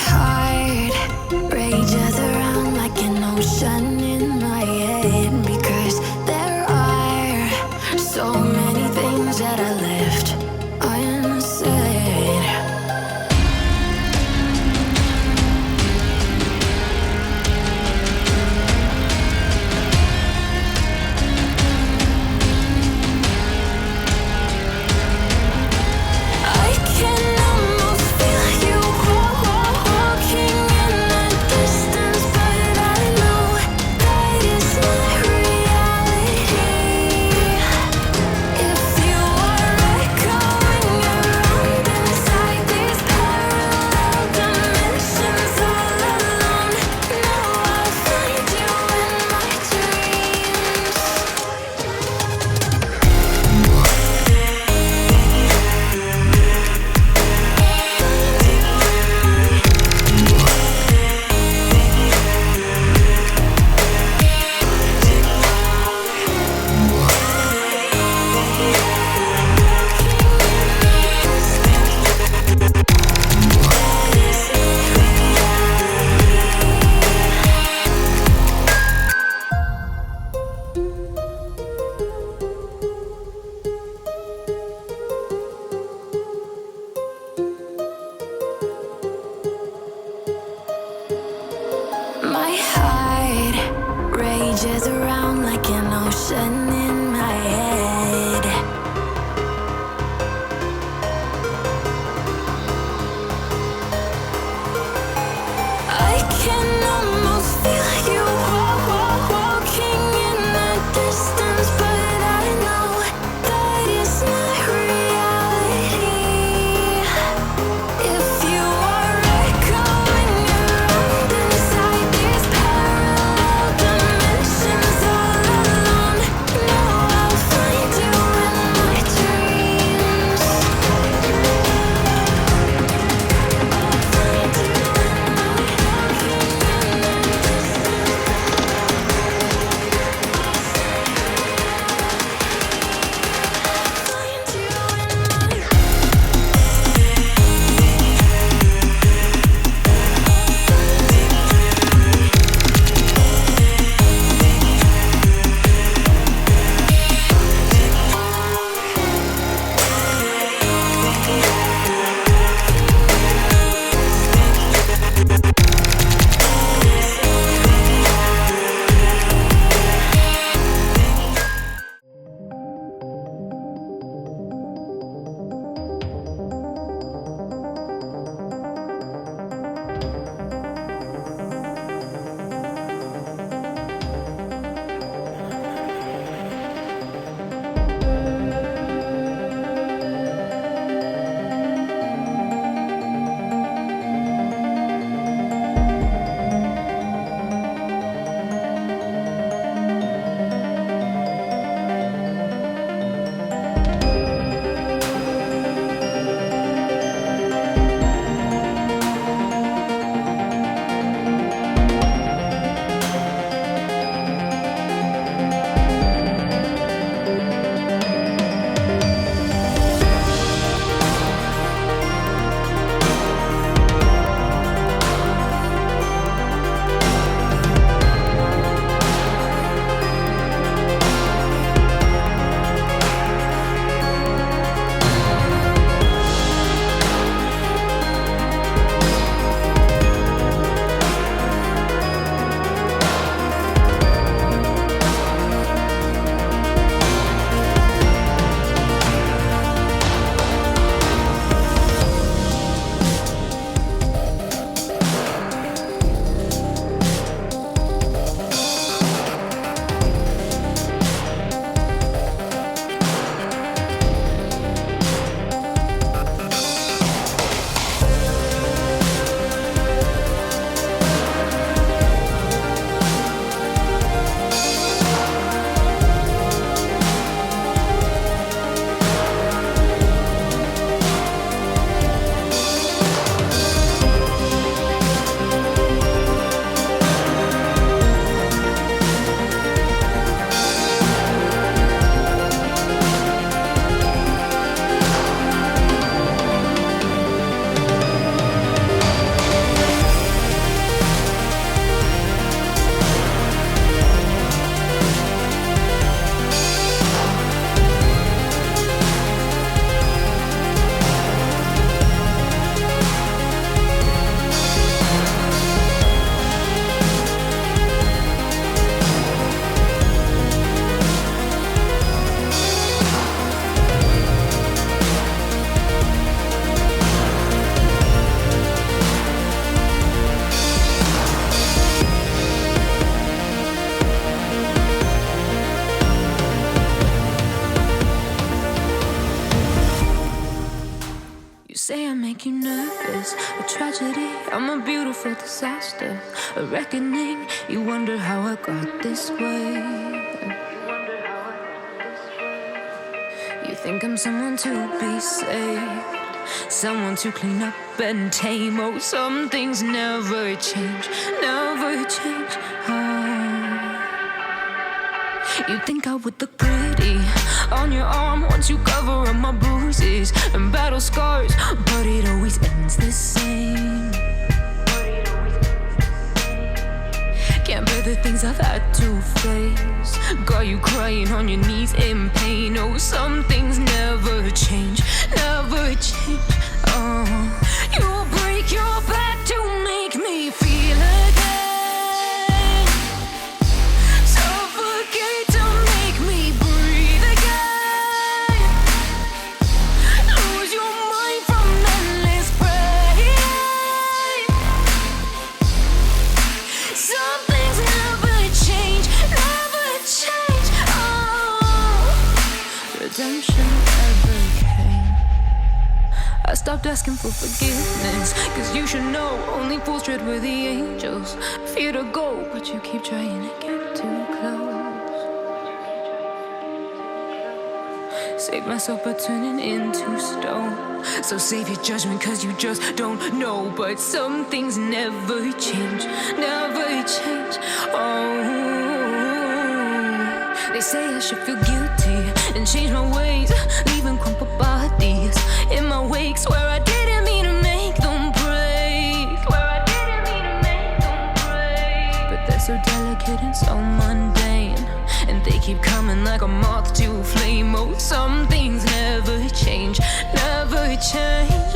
heart rages around like an ocean in my head because there are so many things that I left unsaid. I can almost feel you walking in the distance, but I know that it's not reality. If you are echoing around inside these parallel dimensions all alone, now I'll find you in my dreams. My heart rages around like an ocean in my head. I can almost feel you walking in the distance, but I know that it's not reality. If you are echoing around inside these parallel dimensions all alone, now nervous, a tragedy, I'm a beautiful disaster, a reckoning. You wonder how I got this way. You think I'm someone to be saved, someone to clean up and tame. Oh, some things never change, never change. You think I would look pretty on your arm once you cover up my bruises and battle scars, but it always ends the same. Can't bear the things I've had to face, got you crying on your knees in pain. Oh, some things never change, never change. You'll break your back to make me feel again, suffocate to make me breathe again, lose your mind from endless pain. Some things never change, never change. Redemption never came. I stopped asking for forgiveness, cause you should know only fools tread where the angels fear to go, but you keep trying to get too close. Save myself by turning into stone, so save your judgment cause you just don't know. But some things never change, never change. They say I should feel guilty and change my ways, leaving crumpled bodies in my wake. Swear I didn't mean to make them break, swear I didn't mean to make them break. But they're so delicate and so mundane, and they keep coming like a moth to a flame. Oh, some things never change, never change.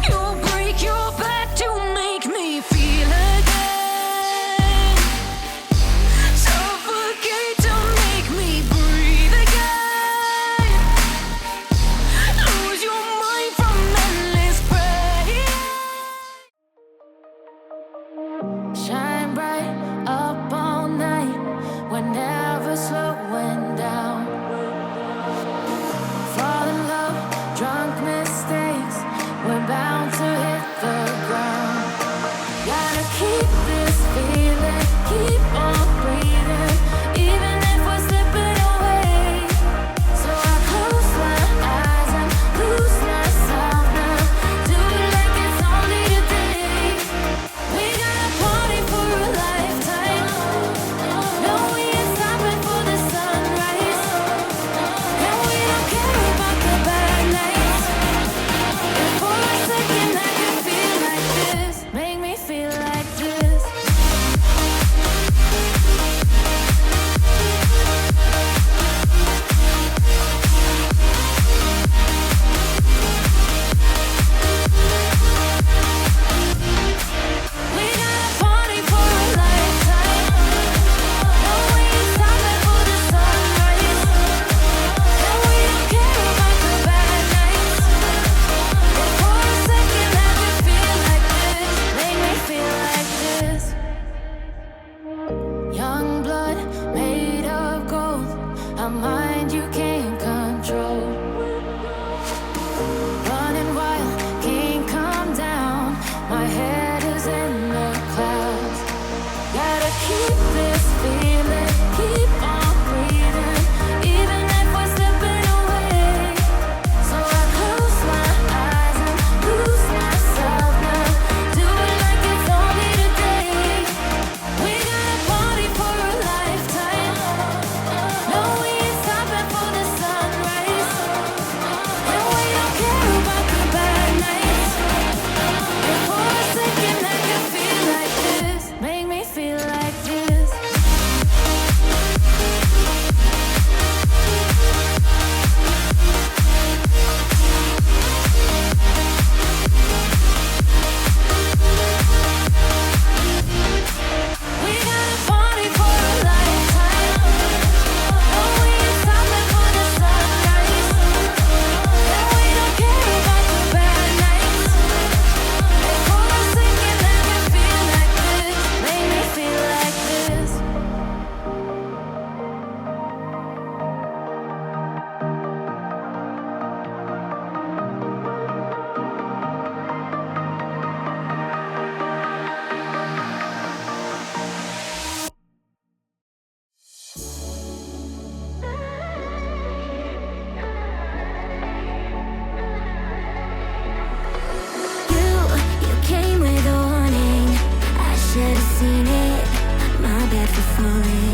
You'll break your back to make me feel again, suffocate to make me breathe again, lose your mind from endless Should've seen it, my bad for falling.